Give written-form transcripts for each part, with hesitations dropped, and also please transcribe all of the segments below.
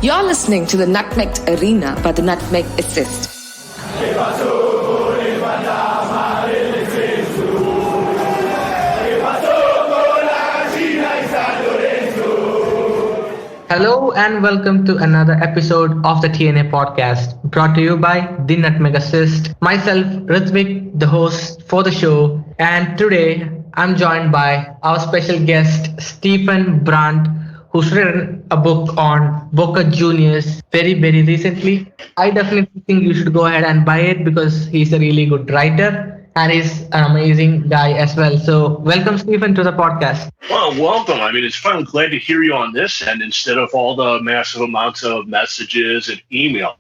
You're listening to the Nutmegged Arena by the Nutmeg Assist. Hello and welcome to another episode of the TNA podcast, brought to you by the Nutmeg Assist. Myself, Ritvik, the host for the show, and today I'm joined by our special guest, Stephen Brandt, who's written a book on Boca Juniors very recently. I definitely think you should go ahead and buy it because he's a really good writer and he's an amazing guy as well. So, welcome, Stephen, to the podcast. Well, welcome. I mean, it's fun. I'm glad to hear you on this end instead of all the massive amounts of messages and emails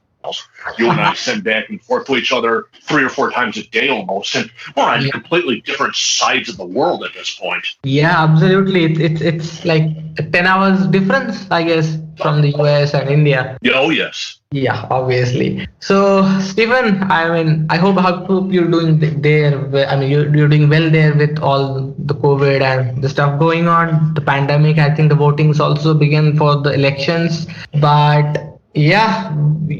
you and I send back and forth to each other 3 or 4 times a day almost. And we're on completely different sides of the world at this point. Yeah, absolutely. It's like a 10 hours difference, I guess, from the US and India. Oh, yes. Yeah, obviously. So, Stephen, I hope you're doing there. You're doing well there with all the COVID and the stuff going on, the pandemic. I think the votings also began for the elections. But yeah,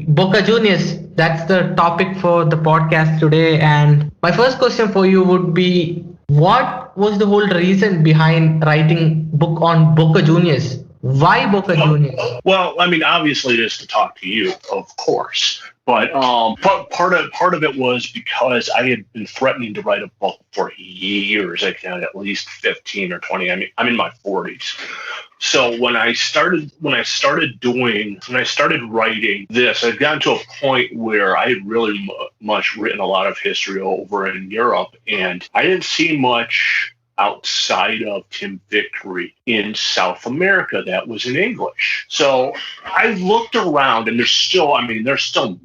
Boca Juniors, that's the topic for the podcast today. And my first question for you would be, what was the whole reason behind writing book on Boca Juniors? Why Boca Juniors? Well, I mean, obviously it is to talk to you, of course. But part of it was because I had been threatening to write a book for years, like at least 15 or 20. I mean, I'm in my 40s. So when I started writing this, I'd gotten to a point where I had really much written a lot of history over in Europe, and I didn't see much outside of Tim Victory in South America that was in English. So I looked around, and there's still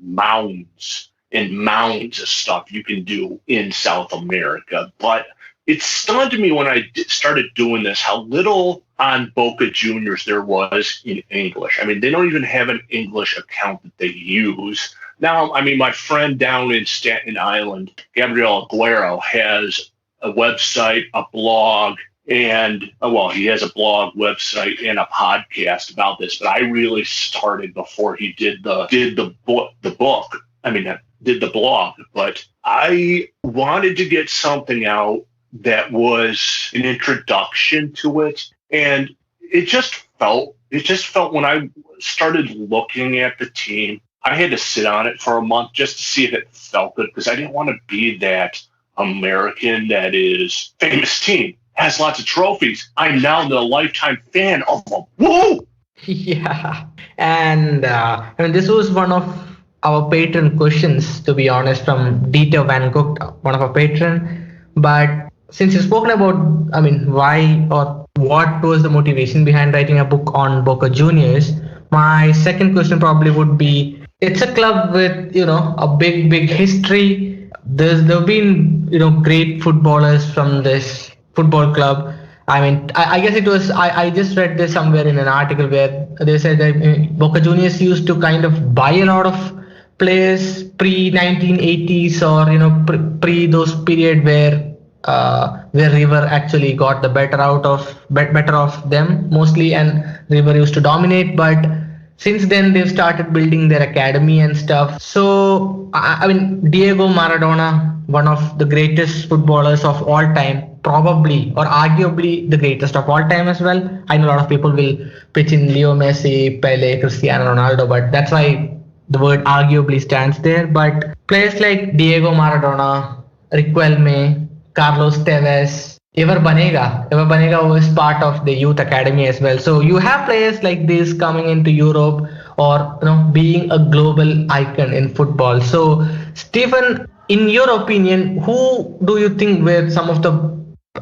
mounds and mounds of stuff you can do in South America. But it stunned me when I started doing this how little on Boca Juniors there was in English. I mean, they don't even have an English account that they use. Now, I mean, my friend down in Staten Island, Gabriel Aguero, has a website, a blog, and he has a blog, website, and a podcast about this. But I really started before he did the book. I mean, did the blog. But I wanted to get something out that was an introduction to it, and it just felt when I started looking at the team, I had to sit on it for a month just to see if it felt good, because I didn't want to be that American that is famous team, has lots of trophies. I'm now the lifetime fan of them. Woo! Yeah, and this was one of our patron questions, to be honest, from Dieter Van Gogh, one of our patron. But since you've spoken about, why or what was the motivation behind writing a book on Boca Juniors, my second question probably would be, it's a club with, a big history. There've been, great footballers from this football club. I guess it was, I just read this somewhere in an article where they said that Boca Juniors used to kind of buy a lot of players pre-1980s or, pre those period where River actually got the better of them mostly, and River used to dominate. But since then they've started building their academy and stuff. So Diego Maradona, one of the greatest footballers of all time, probably or arguably the greatest of all time as well. I know a lot of people will pitch in Leo Messi, Pele, Cristiano Ronaldo, but that's why the word arguably stands there. But players like Diego Maradona, Riquelme, Carlos Tevez, Ever Banega was part of the youth academy as well. So you have players like this coming into Europe or being a global icon in football. So Stephen, in your opinion, who do you think were some of the,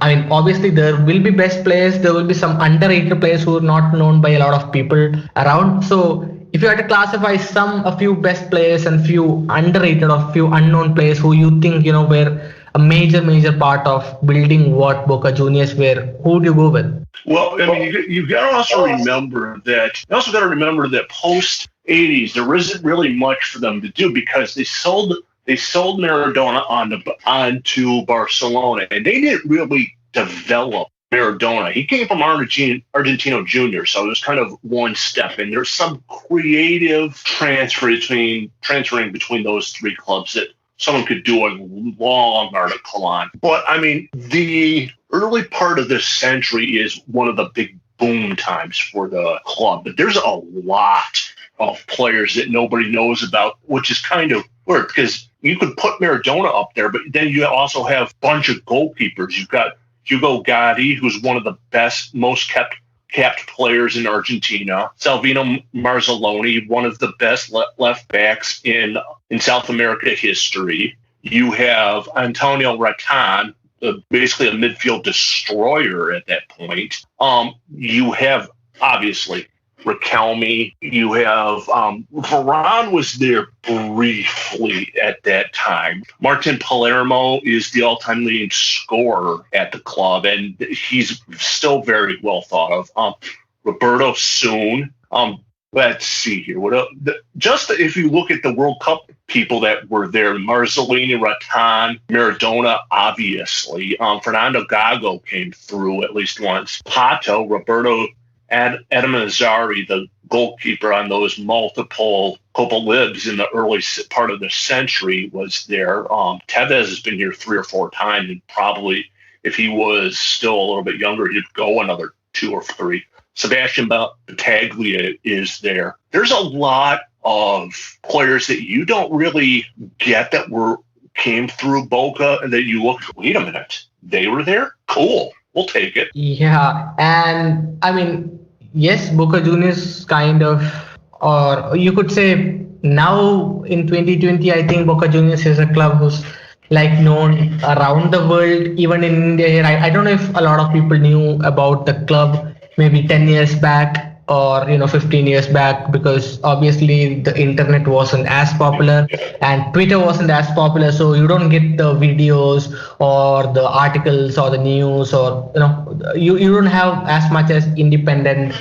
obviously there will be best players, there will be some underrated players who are not known by a lot of people around. So if you had to classify a few best players and few underrated or few unknown players who you think were a major part of building what Boca Juniors were, who do you go with? Well, you've got to also remember that post 80s there isn't really much for them to do, because they sold Maradona onto Barcelona, and they didn't really develop Maradona. He came from Argentino Junior, so it was kind of one step. And there's some creative transferring between those three clubs that someone could do a long article on. But I mean, the early part of this century is one of the big boom times for the club. But there's a lot of players that nobody knows about, which is kind of weird because you could put Maradona up there, but then you also have a bunch of goalkeepers. You've got Hugo Gotti, who's one of the best, most capped players in Argentina. Salvino Marzoloni, one of the best left backs in South America history. You have Antonio Rattan, basically a midfield destroyer at that point. You have, obviously, Riquelme. You have Varane was there briefly at that time. Martin Palermo is the all-time leading scorer at the club, and he's still very well thought of. Roberto Soon. Let's see here. Just if you look at the World Cup people that were there, Marzolini, Rattan, Maradona, obviously. Fernando Gago came through at least once. Pato, Roberto Adam Azari, the goalkeeper on those multiple Copa Libs in the early part of the century, was there. Tevez has been here 3 or 4 times, and probably if he was still a little bit younger, he'd go another 2 or 3. Sebastian Battaglia is there. There's a lot of players that you don't really get that came through Boca, and that you look, wait a minute, they were there? Cool. We'll take it. Yeah, and I mean, yes, Boca Juniors kind of, or you could say now in 2020, I think Boca Juniors is a club who's like known around the world, even in India here. I don't know if a lot of people knew about the club maybe 10 years back or 15 years back, because obviously the internet wasn't as popular and Twitter wasn't as popular, so you don't get the videos or the articles or the news, or you don't have as much as independent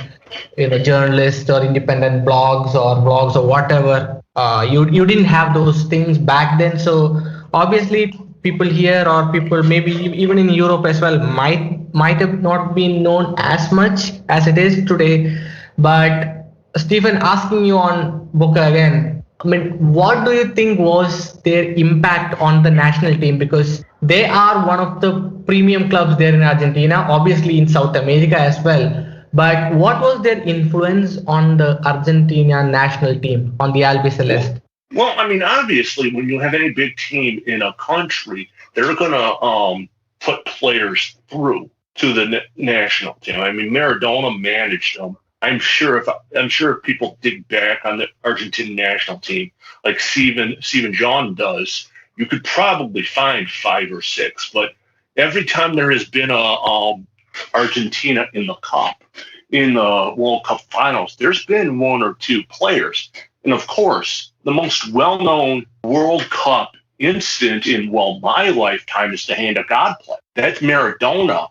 journalists or independent blogs or whatever. You didn't have those things back then, so obviously people here or people maybe even in Europe as well might have not been known as much as it is today. But Stephen, asking you on Boca again, I mean, what do you think was their impact on the national team? Because they are one of the premium clubs there in Argentina, obviously in South America as well. But what was their influence on the Argentina national team, on the Albiceleste? Well, I mean, obviously, when you have any big team in a country, they're going to put players through to the national team. I mean, Maradona managed them. I'm sure if people dig back on the Argentina national team, like Steven John does, you could probably find 5 or 6. But every time there has been a Argentina in the Cup, in the World Cup finals, there's been 1 or 2 players. And of course, the most well-known World Cup incident in, my lifetime is the Hand of God play. That's Maradona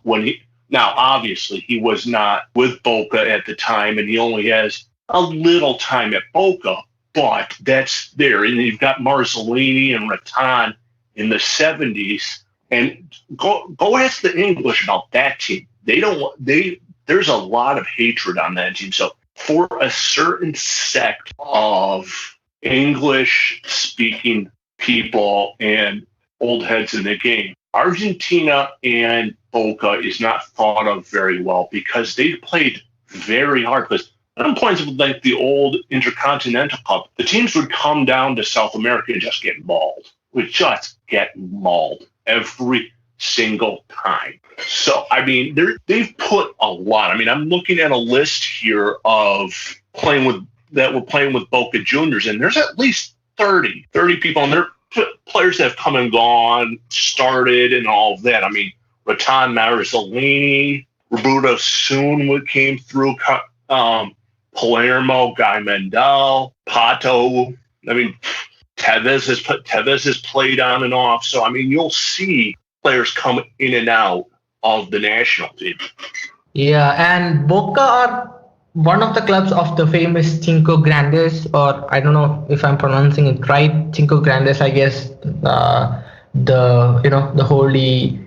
now, obviously, he was not with Boca at the time, and he only has a little time at Boca, but that's there. And you've got Marzolini and Rattan in the 70s. And go ask the English about that team. There's a lot of hatred on that team. So for a certain sect of English-speaking people and old heads in the game, Argentina and Boca is not thought of very well because they played very hard. Because at some points of like the old Intercontinental Cup, the teams would come down to South America and just get mauled. Every single time. So, I mean, they've put a lot. I mean, I'm looking at a list here of that were playing with Boca Juniors, and there's at least 30 people, and they're players that have come and gone, started, and all of that. I mean, Rattan Marzolini, Roberto Soon came through, Palermo, Guy Mendel, Pato. I mean, Tevez has played on and off. So, I mean, you'll see players come in and out of the national team. Yeah, and Boca are one of the clubs of the famous Cinco Grandes, or I don't know if I'm pronouncing it right, Cinco Grandes, I guess, the holy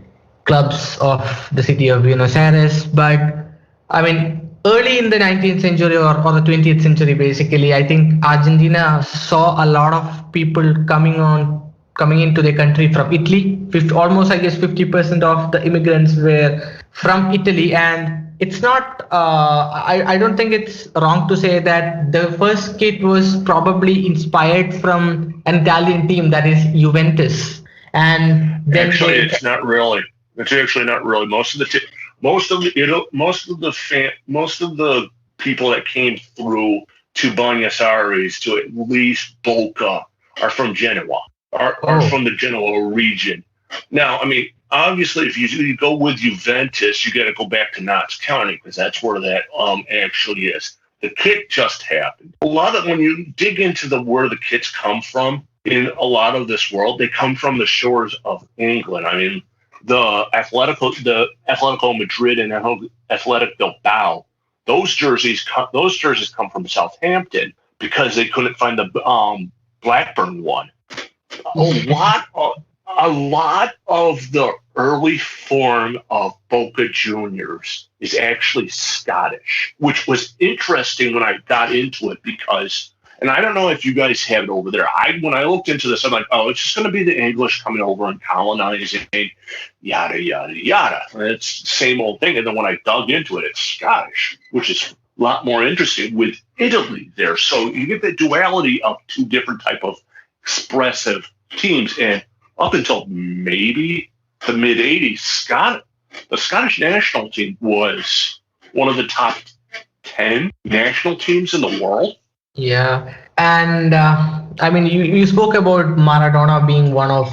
clubs of the city of Buenos Aires. But I mean, early in the 19th century or the 20th century, basically, I think Argentina saw a lot of people coming into the country from Italy. 50, almost, I guess, 50% of the immigrants were from Italy, and it's not. I don't think it's wrong to say that the first kit was probably inspired from an Italian team, that is Juventus, and then Actually, they. it's not really. It's actually not really. Most of the people that came through to Buenos Aires to at least Boca are from Genoa, are Oh. from the Genoa region. Now, I mean, obviously, if you go with Juventus, you got to go back to Notts County because that's where that actually is. The kit just happened. A lot of when you dig into the where the kits come from in a lot of this world, they come from the shores of England. I mean, the Atletico Madrid and Athletic Bilbao, those jerseys come from Southampton because they couldn't find the Blackburn one. A lot of a lot of the early form of Boca Juniors is actually Scottish, which was interesting when I got into it because, and I don't know if you guys have it over there. When I looked into this, I'm like, oh, it's just going to be the English coming over and colonizing, yada yada yada. And it's the same old thing. And then when I dug into it, it's Scottish, which is a lot more interesting with Italy there. So you get the duality of two different type of expressive teams, and up until maybe the mid '80s, the Scottish national team was one of the top 10 national teams in the world. Yeah, and I mean, you spoke about Maradona being one of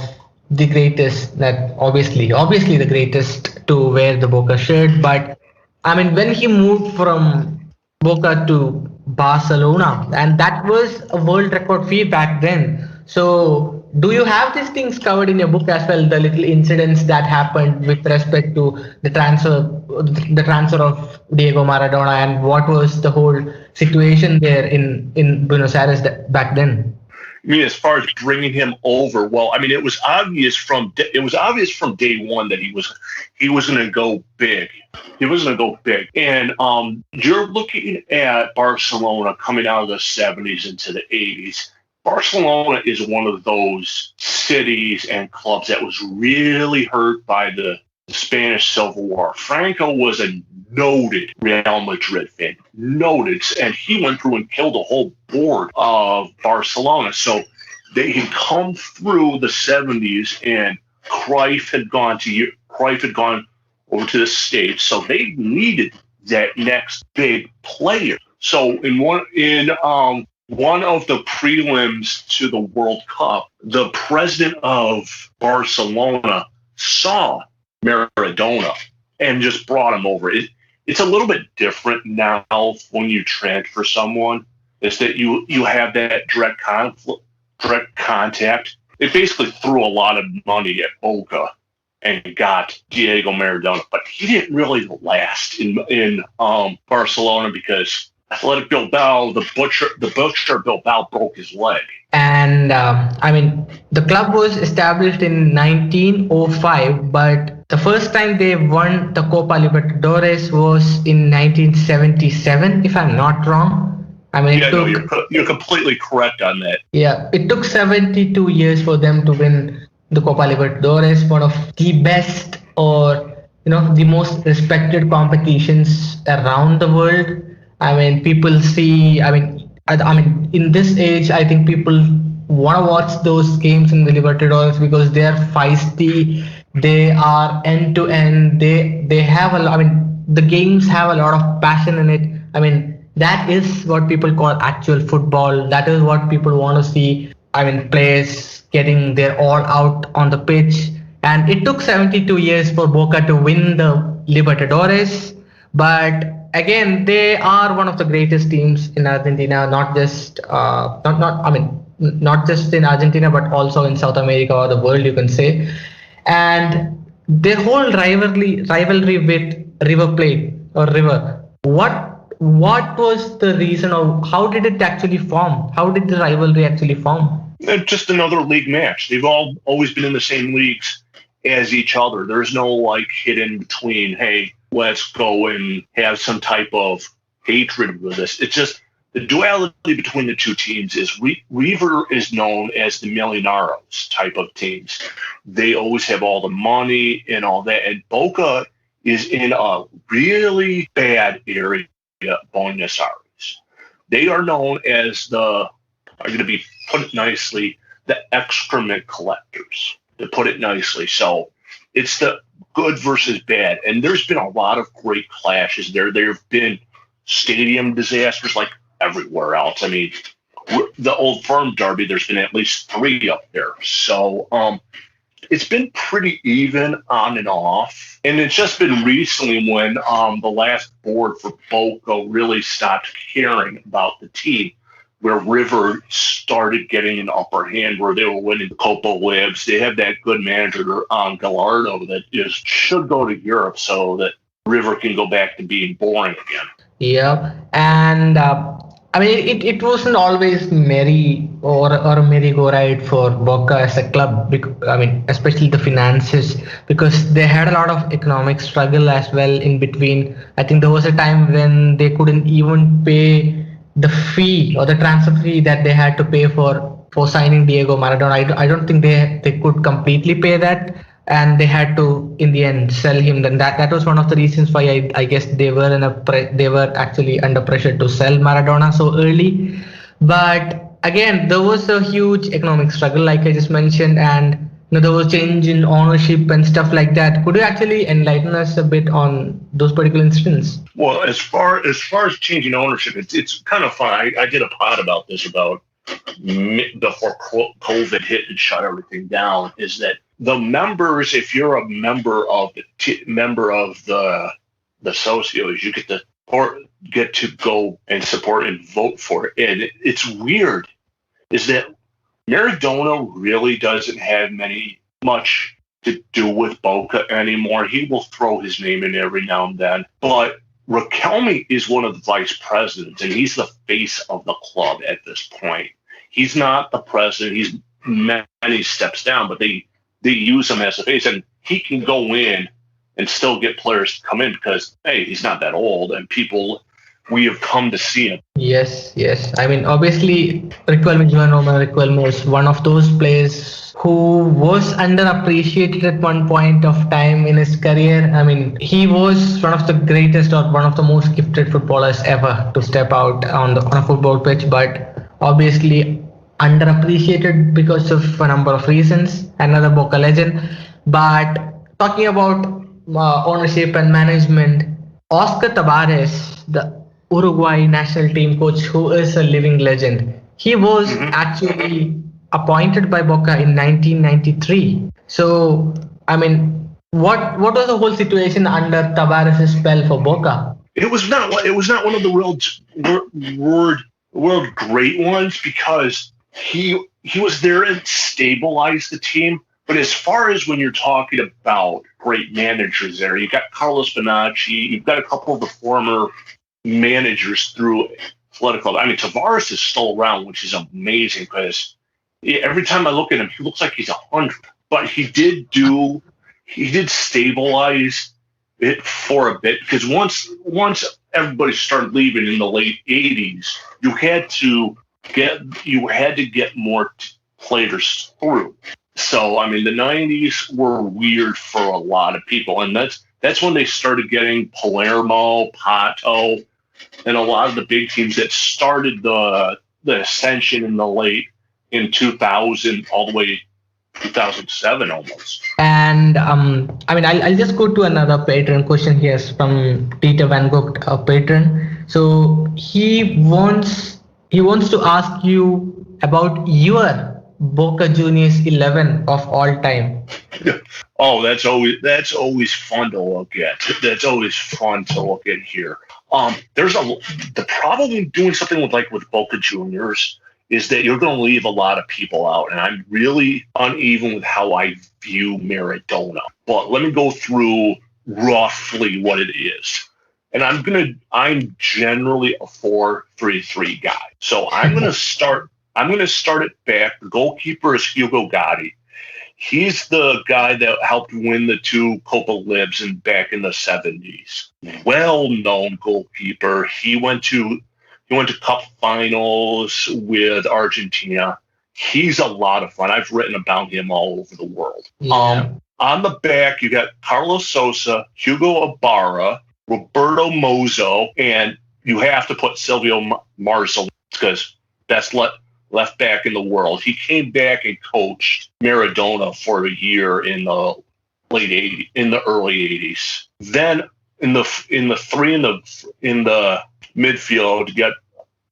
the greatest, that obviously the greatest to wear the Boca shirt. But I mean, when he moved from Boca to Barcelona, and that was a world record fee back then. So, do you have these things covered in your book as well? The little incidents that happened with respect to the transfer of Diego Maradona, and what was the whole situation there in Buenos Aires back then? I mean, as far as bringing him over, well, I mean, it was obvious from day one that he was going to go big. He was going to go big, and you're looking at Barcelona coming out of the '70s into the '80s. Barcelona is one of those cities and clubs that was really hurt by the Spanish Civil War. Franco was a noted Real Madrid fan, noted, and he went through and killed a whole board of Barcelona. So they had come through the '70s, and Cruyff had gone over to the States, so they needed that next big player. So one of the prelims to the World Cup, the president of Barcelona saw Maradona and just brought him over. It's a little bit different now when you transfer someone, is that you have that direct contact. They basically threw a lot of money at Boca and got Diego Maradona, but he didn't really last in Barcelona because Athletic Bilbao, the butcher Bilbao broke his leg. And I mean, the club was established in 1905, but the first time they won the Copa Libertadores was in 1977, if I'm not wrong. I mean, you're completely correct on that. Yeah, it took 72 years for them to win the Copa Libertadores, one of the best, or the most respected competitions around the world. I mean, people see. I mean, in this age, I think people want to watch those games in the Libertadores because they are feisty. They are end to end. They have a lot. I mean, the games have a lot of passion in it. I mean, that is what people call actual football. That is what people want to see. I mean, players getting their all out on the pitch. And it took 72 years for Boca to win the Libertadores. But again, they are one of the greatest teams in Argentina, not just not just in Argentina, but also in South America or the world, you can say. And their whole rivalry with River Plate or River. What was the reason, or how did it actually form? How did the rivalry actually form? Just another league match. They've always been in the same leagues as each other. There's no like hidden between, hey, let's go and have some type of hatred with this. It's just the duality between the two teams is River is known as the Millonarios type of teams. They always have all the money and all that. And Boca is in a really bad area, Buenos Aires. They are known as I'm going to be put it nicely, the excrement collectors, to put it nicely. So it's the good versus bad. And there's been a lot of great clashes there. There have been stadium disasters like everywhere else. I mean, the Old Firm Derby, there's been at least 3 up there. So it's been pretty even on and off. And it's just been recently when the last board for Boca really stopped caring about the team, where River started getting an upper hand, where they were winning Copa Libs. They have that good manager, Gallardo, that should go to Europe so that River can go back to being boring again. Yeah, and I mean, it wasn't always merry or a merry-go-round for Boca as a club. I mean, especially the finances, because they had a lot of economic struggle as well in between. I think there was a time when they couldn't even pay the fee or the transfer fee that they had to pay for signing Diego Maradona. I don't think they could completely pay that, and they had to in the end sell him. Then that was one of the reasons why I guess they were they were actually under pressure to sell Maradona so early. But again, there was a huge economic struggle, like I just mentioned, and there was change in ownership and stuff like that. Could you actually enlighten us a bit on those particular incidents? Well, as far as changing ownership, it's kind of fun. I did a pod about this about before COVID hit and shut everything down. Is that the members? If you're a member of the socios, you get to go and support and vote for it. And it's weird, is that Maradona really doesn't have much to do with Boca anymore. He will throw his name in every now and then, but Riquelme is one of the vice presidents, and he's the face of the club at this point. He's not the president. He's many steps down, but they use him as a face, and he can go in and still get players to come in because, hey, he's not that old, and we have come to see him. Yes. I mean, obviously, Riquelme is one of those players who was underappreciated at one point of time in his career. I mean, he was one of the greatest or one of the most gifted footballers ever to step out on a football pitch, but obviously underappreciated because of a number of reasons. Another Boca legend. But talking about ownership and management, Oscar Tabarez, the Uruguay national team coach, who is a living legend, he was actually appointed by Boca in 1993. So, I mean, what was the whole situation under Tabarez's spell for Boca? It was not one of the world great ones, because he was there and stabilized the team. But as far as when you're talking about great managers there, you got Carlos Bianchi, you've got a couple of the former managers through Athletic Club. I mean, Tabarez is still around, which is amazing, because every time I look at him, he looks like he's 100. But he did stabilize it for a bit, because once everybody started leaving in the late 80s, you had to get more players through. So, I mean, the 90s were weird for a lot of people, and that's when they started getting Palermo, Pato, and a lot of the big teams that started the ascension in 2000 all the way 2007 almost. And I mean, I'll just go to another patron question here from Peter Van Gogh, a patron. So he wants to ask you about your Boca Juniors 11 of all time. Oh, that's always fun to look at. That's always fun to look at here. The problem with doing something with Boca Juniors is that you're going to leave a lot of people out, and I'm really uneven with how I view Maradona. But let me go through roughly what it is. And I'm generally a 4-3-3 guy. So I'm going to start it back. The goalkeeper is Hugo Gotti. He's the guy that helped win the 2 Copa Libs back in the 70s. Well-known goalkeeper. He went to cup finals with Argentina. He's a lot of fun. I've written about him all over the world. Yeah. On the back, you got Carlos Sosa, Hugo Ibarra, Roberto Mozo, and you have to put Silvio Marzolini because best left back in the world. He came back and coached Maradona for a year in the early 80s. Then in the midfield, you got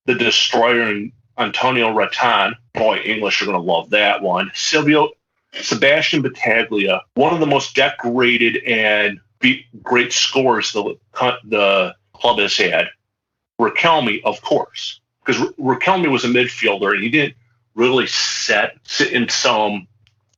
the destroyer and Antonio Rattan. Boy, English are going to love that one. Sebastian Battaglia, one of the most decorated and great scorers the club has had. Riquelme, of course, because Riquelme was a midfielder and he didn't really sit in some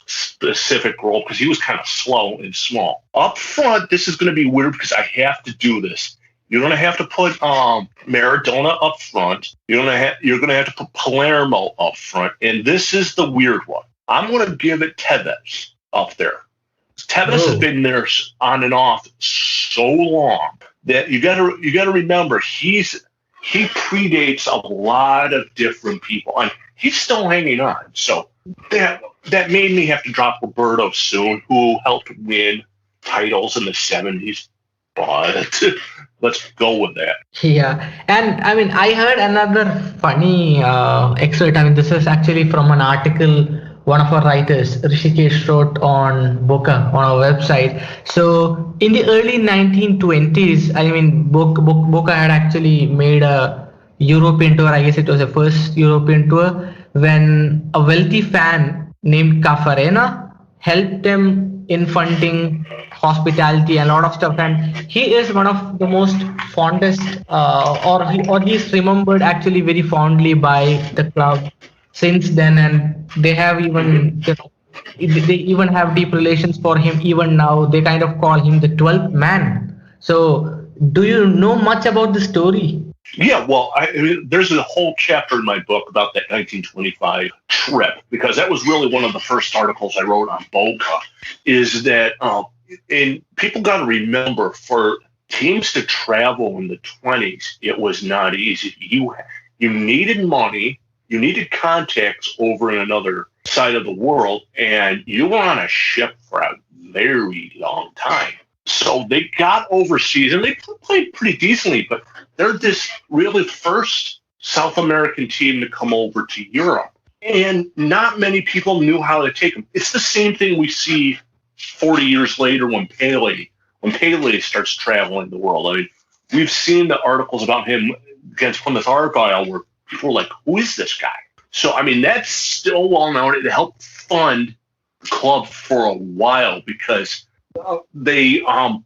specific role because he was kind of slow and small. Up front, this is going to be weird because I have to do this. You're going to have to put Maradona up front. You're going to have to put Palermo up front, and this is the weird one. I'm going to give it Tevez up there. Tevez has been there on and off so long that you got to remember he predates a lot of different people, and he's still hanging on. So that made me have to drop Roberto soon, who helped win titles in the 70s. But let's go with that. Yeah, and I mean, I heard another funny excerpt. I mean, this is actually from an article one of our writers, Rishikesh, wrote on Boca, on our website. So in the early 1920s, I mean, Boca had actually made a European tour. I guess it was the first European tour when a wealthy fan named Cafarena helped them in funding hospitality and a lot of stuff, and he is one of the most fondest or he's remembered actually very fondly by the club since then, and they have even they even have deep relations for him even now. They kind of call him the 12th man. So do you know much about the story? Yeah, well, I mean, there's a whole chapter in my book about that 1925 trip, because that was really one of the first articles I wrote on Boca, is that, and people got to remember, for teams to travel in the 20s, it was not easy. You needed money, you needed contacts over in another side of the world, and you were on a ship for a very long time. So they got overseas, and they played pretty decently, but they're this really first South American team to come over to Europe. And not many people knew how to take them. It's the same thing we see 40 years later when Pele starts traveling the world. I mean, we've seen the articles about him against Plymouth Argyle where people are like, who is this guy? So, I mean, that's still well known. It helped fund the club for a while because they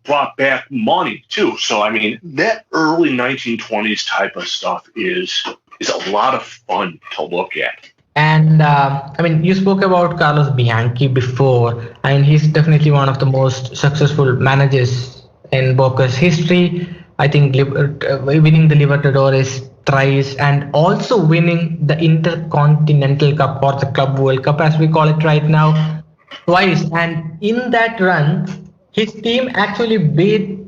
brought back money too. So I mean, that early 1920s type of stuff is a lot of fun to look at. And I mean, you spoke about Carlos Bianchi before, and he's definitely one of the most successful managers in Boca's history. I think winning the Libertadores thrice and also winning the Intercontinental Cup, or the Club World Cup as we call it right now, twice. And in that run, his team actually beat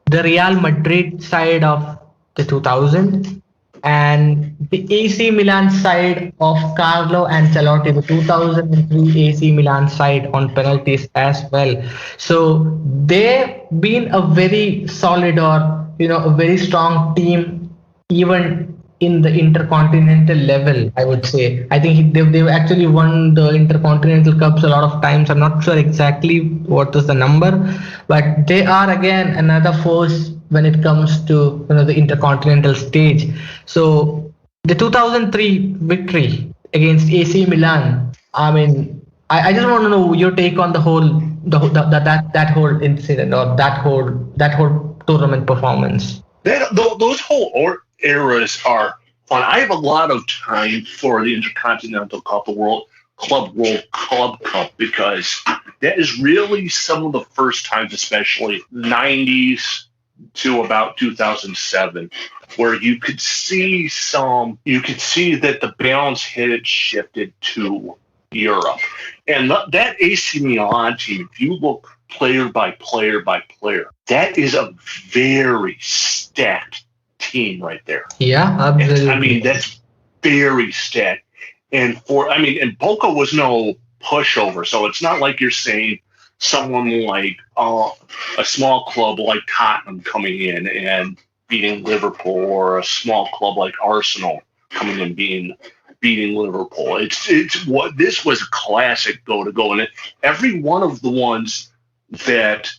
the Real Madrid side of the 2000 and the AC Milan side of Carlo Ancelotti, the 2003 AC Milan side, on penalties as well. So they've been a very solid, or a very strong team, even in the intercontinental level, I would say. I think they've actually won the Intercontinental Cups a lot of times. I'm not sure exactly what is the number, but they are again another force when it comes to the intercontinental stage. So the 2003 victory against AC Milan. I mean, I just want to know your take on that whole incident, or that whole tournament performance. Those whole eras are fun. I have a lot of time for the Intercontinental Cup, the World Club Cup, because that is really some of the first times, especially 90s to about 2007, where you could see that the balance had shifted to Europe. And that AC Milan team, if you look player by player by player, that is a very stacked team right there. Yeah, absolutely. That's very stacked. And and Boca was no pushover. So it's not like you're saying someone like a small club like Tottenham coming in and beating Liverpool, or a small club like Arsenal coming in beating Liverpool. It's what this was a classic go, and every one of the ones that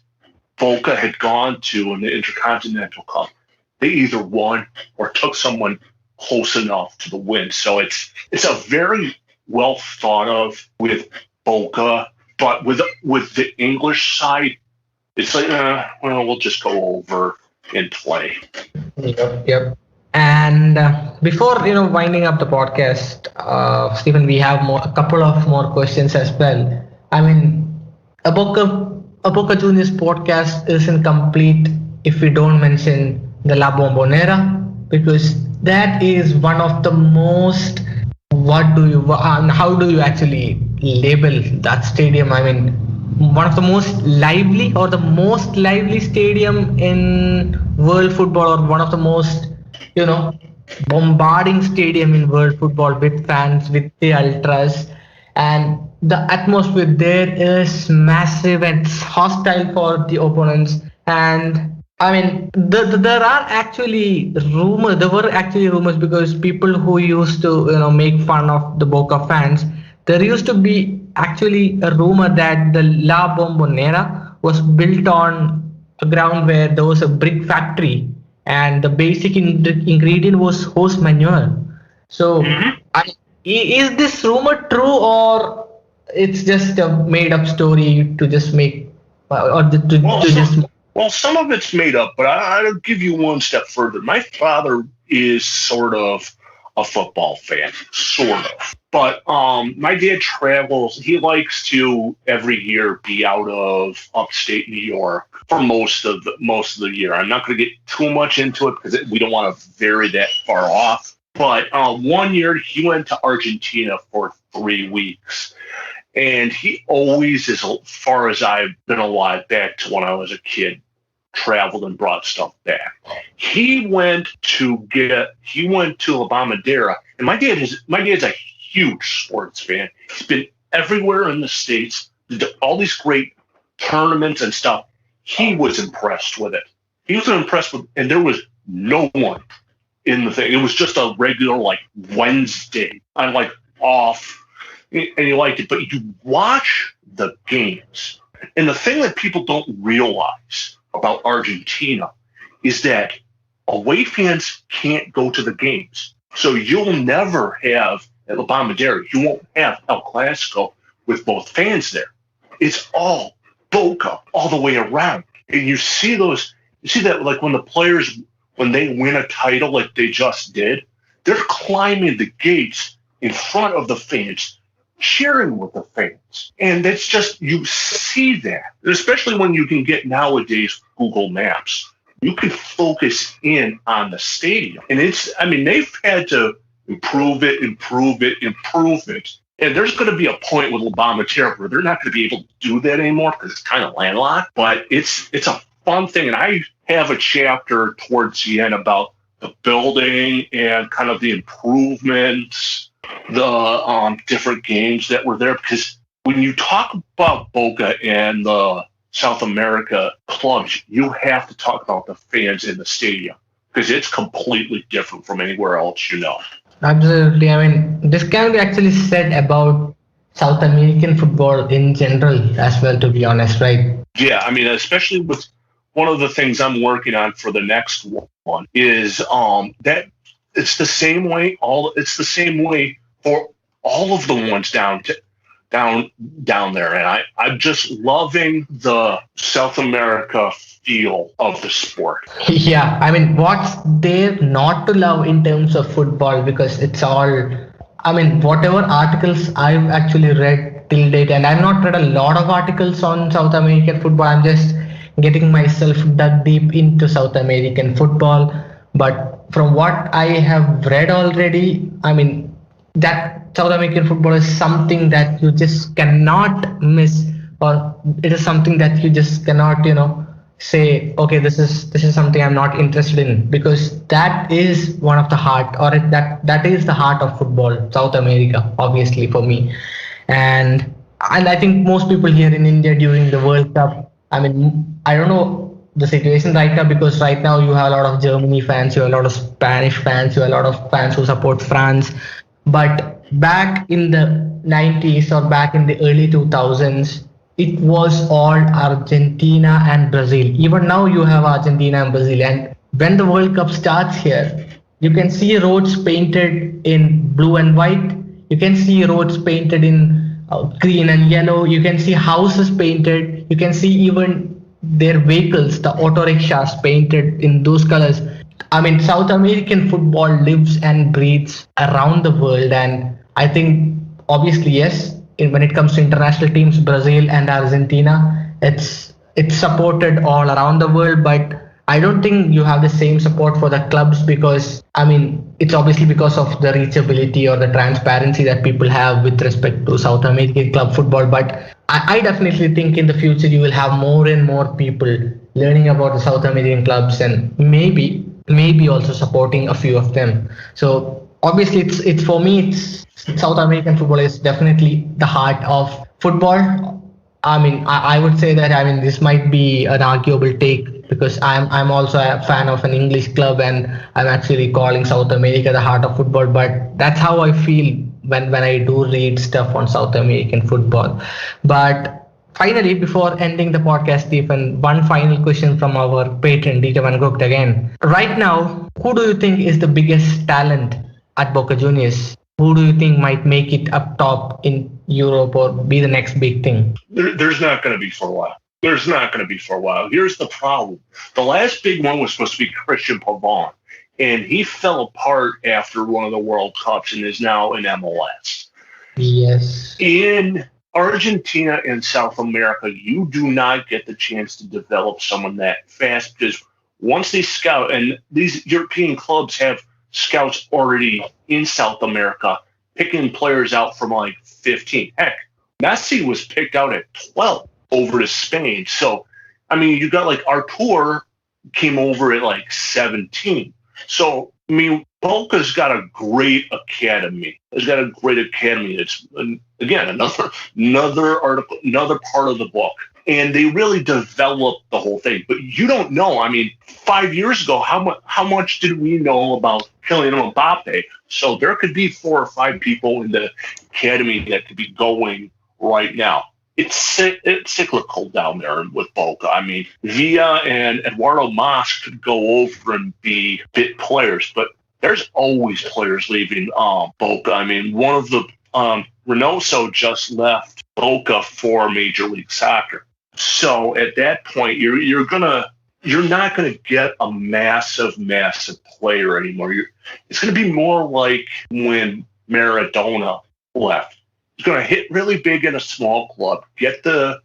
Boca had gone to in the Intercontinental Cup, they either won or took someone close enough to the win. So it's a very well thought of with Boca, but with the English side, it's like we'll just go over and play. Yep. And before winding up the podcast, Stephen, we have a couple of more questions as well. I mean, a Boca Juniors podcast isn't complete if we don't mention the La Bombonera, because that is one of the most, how do you actually label that stadium? I mean, one of the most lively, or the most lively stadium in world football, or one of the most bombarding stadium in world football, with fans, with the ultras, and the atmosphere there is massive and it's hostile for the opponents. And I mean, there were actually rumors, because people who used to make fun of the Boca fans, there used to be actually a rumor that the La Bombonera was built on a ground where there was a brick factory, and the basic ingredient was horse manure. So, is this rumor true, or it's just a made-up story to just make, Well, some of it's made up, but I'll give you one step further. My father is sort of a football fan, sort of. But my dad travels. He likes to every year be out of upstate New York for most of the year. I'm not going to get too much into it because we don't want to vary that far off. But one year he went to Argentina for 3 weeks. And he always, as far as I've been alive, back to when I was a kid, traveled and brought stuff back. He went to La Bombonera, and my dad's a huge sports fan. He's been everywhere in the States, did all these great tournaments and stuff. He was impressed with it. He was impressed with, and there was no one in the thing. It was just a regular like Wednesday. I'm like off. And you liked it, but you watch the games. And the thing that people don't realize about Argentina is that away fans can't go to the games. So you'll never have, at La Bombonera, you won't have El Clasico with both fans there. It's all Boca all the way around. And you see that like when the players, when they win a title like they just did, they're climbing the gates in front of the fans, cheering with the fans. And it's just, you see that, especially when you can get nowadays Google Maps. You can focus in on the stadium. And they've had to improve it. And there's going to be a point with La Bombonera where they're not going to be able to do that anymore because it's kind of landlocked. But it's a fun thing. And I have a chapter towards the end about the building and kind of the improvements, the different games that were there, because when you talk about Boca and the South America clubs, you have to talk about the fans in the stadium, because it's completely different from anywhere else. Absolutely. I mean, this can be actually said about South American football in general as well, to be honest, right? Yeah, especially with one of the things I'm working on for the next one is that it's the same way. It's the same way for all of the ones down there, and I'm just loving the South America feel of the sport. Yeah, what's there not to love in terms of football? Because it's all, whatever articles I've actually read till date, and I've not read a lot of articles on South American football. I'm just getting myself dug deep into South American football. But from what I have read already, that South American football is something that you just cannot miss, or it is something that you just cannot, say, okay, this is something I'm not interested in, because that is one of the heart, or that is the heart of football, South America, obviously for me. And I think most people here in India during the World Cup, I mean, I don't know the situation right now, because right now you have a lot of Germany fans, you have a lot of Spanish fans, you have a lot of fans who support France. But back in the 90s or back in the early 2000s, it was all Argentina and Brazil. Even now you have Argentina and Brazil. And when the World Cup starts here, you can see roads painted in blue and white. You can see roads painted in green and yellow. You can see houses painted. You can see even their vehicles, the auto rickshaws, painted in those colors. I mean, South American football lives and breathes around the world, and I think obviously yes. When it comes to international teams, Brazil and Argentina, it's supported all around the world, but I don't think you have the same support for the clubs, because I mean it's obviously because of the reachability or the transparency that people have with respect to South American club football. But I definitely think in the future you will have more and more people learning about the South American clubs, and maybe also supporting a few of them. So obviously it's for me, it's South American football is definitely the heart of football. I mean, I would say that, I mean, this might be an arguable take, because I'm also a fan of an English club, and I'm actually calling South America the heart of football. But that's how I feel when I do read stuff on South American football. But finally, before ending the podcast, Stephen, one final question from our patron, Dieter Van Gogh again. Right now, who do you think is the biggest talent at Boca Juniors? Who do you think might make it up top in Europe or be the next big thing? There's not going to be for a while. There's not going to be for a while. Here's the problem. The last big one was supposed to be Christian Pavon, and he fell apart after one of the World Cups and is now in MLS. Yes. In Argentina and South America, you do not get the chance to develop someone that fast, because once they scout, and these European clubs have scouts already in South America picking players out from like 15. Heck, Messi was picked out at 12 over to Spain. So, I mean, you got like Artur came over at like 17. So, I mean, Boca's got a great academy. It's got a great academy. It's, again, another article, another part of the book. And they really developed the whole thing. But you don't know. I mean, 5 years ago, how much did we know about Kylian Mbappe? So there could be 4 or 5 people in the academy that could be going right now. It's cyclical down there with Boca. I mean, Villa and Eduardo Mas could go over and be bit players, but there's always players leaving Boca. I mean, one of the Reynoso just left Boca for Major League Soccer. So at that point, you're not gonna get a massive player anymore. It's gonna be more like when Maradona left. He's gonna hit really big in a small club, get the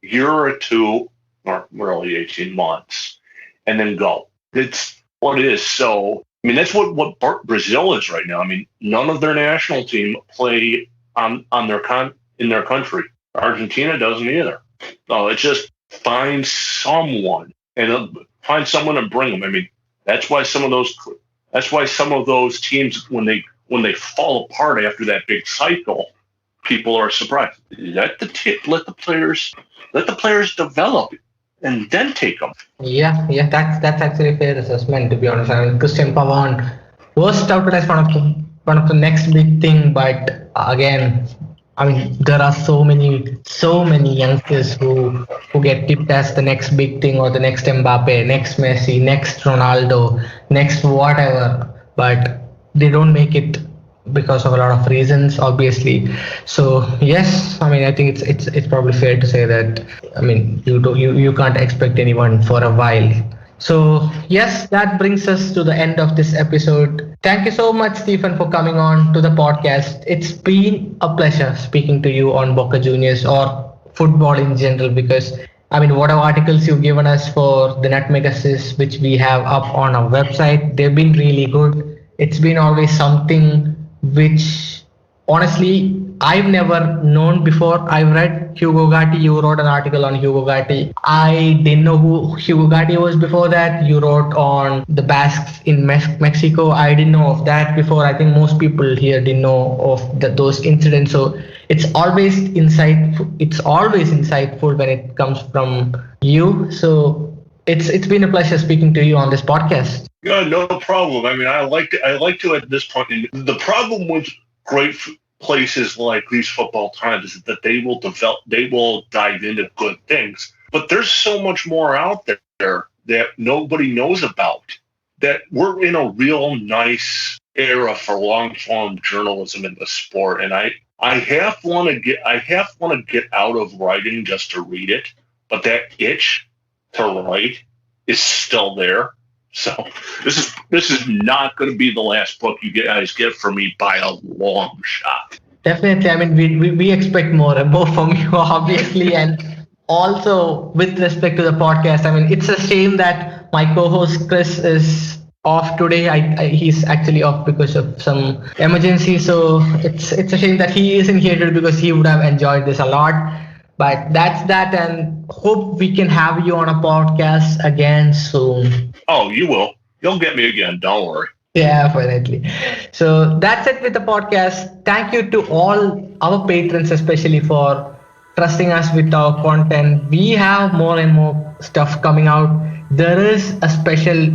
year or two, or really 18 months, and then go. It's what it is. So I mean, that's what Brazil is right now. I mean, none of their national team play in their country. Argentina doesn't either. So it's just find someone and bring them. I mean, that's why some of those teams, when they fall apart after that big cycle, people are surprised. Let the players develop and then take them. Yeah, that's actually a fair assessment, to be honest. I mean, Christian Pavon was touted as one of the next big thing, but again, I mean, there are so many youngsters who get tipped as the next big thing, or the next Mbappe, next Messi, next Ronaldo, next whatever, but they don't make it because of a lot of reasons, obviously. So yes, I mean, I think it's probably fair to say that, I mean, you can't expect anyone for a while. So yes, that brings us to the end of this episode. Thank you so much, Stephen, for coming on to the podcast. It's been a pleasure speaking to you on Boca Juniors or football in general, because I mean, whatever articles you've given us for the Nutmeg Assist, which we have up on our website, they've been really good. It's been always something which honestly, I've never known before. I've read Hugo Gatti. You wrote an article on Hugo Gatti. I didn't know who Hugo Gatti was before that. You wrote on the Basques in Mexico. I didn't know of that before. I think most people here didn't know of those incidents. So it's always insightful when it comes from you. So it's been a pleasure speaking to you on this podcast. Yeah, no problem. I mean, I like to at this point. And the problem with great places like these football times is that they will dive into good things. But there's so much more out there that nobody knows about. That we're in a real nice era for long form journalism in the sport, and I half want to get out of writing just to read it, but that itch to write is still there. So this is not going to be the last book you guys get from me by a long shot. Definitely. I mean, we expect more and more from you, obviously. And also, with respect to the podcast, I mean, it's a shame that my co-host Chris is off today. He's actually off because of some emergency. So it's a shame that he isn't here today because he would have enjoyed this a lot. But that's that, and hope we can have you on a podcast again soon. Oh, you will. You'll get me again. Don't worry. Yeah, definitely. So that's it with the podcast. Thank you to all our patrons, especially for trusting us with our content. We have more and more stuff coming out. There is a special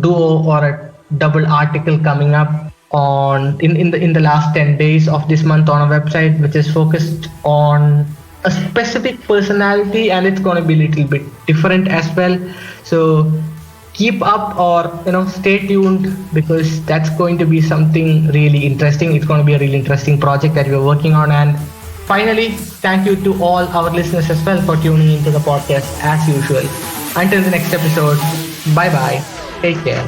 duo or a double article coming up on in the last 10 days of this month on our website, which is focused on a specific personality, and it's going to be a little bit different as well. So keep up, or stay tuned, because that's going to be something really interesting. It's going to be a really interesting project that we're working on. And finally, thank you to all our listeners as well for tuning into the podcast as usual. Until the next episode, bye bye, take care.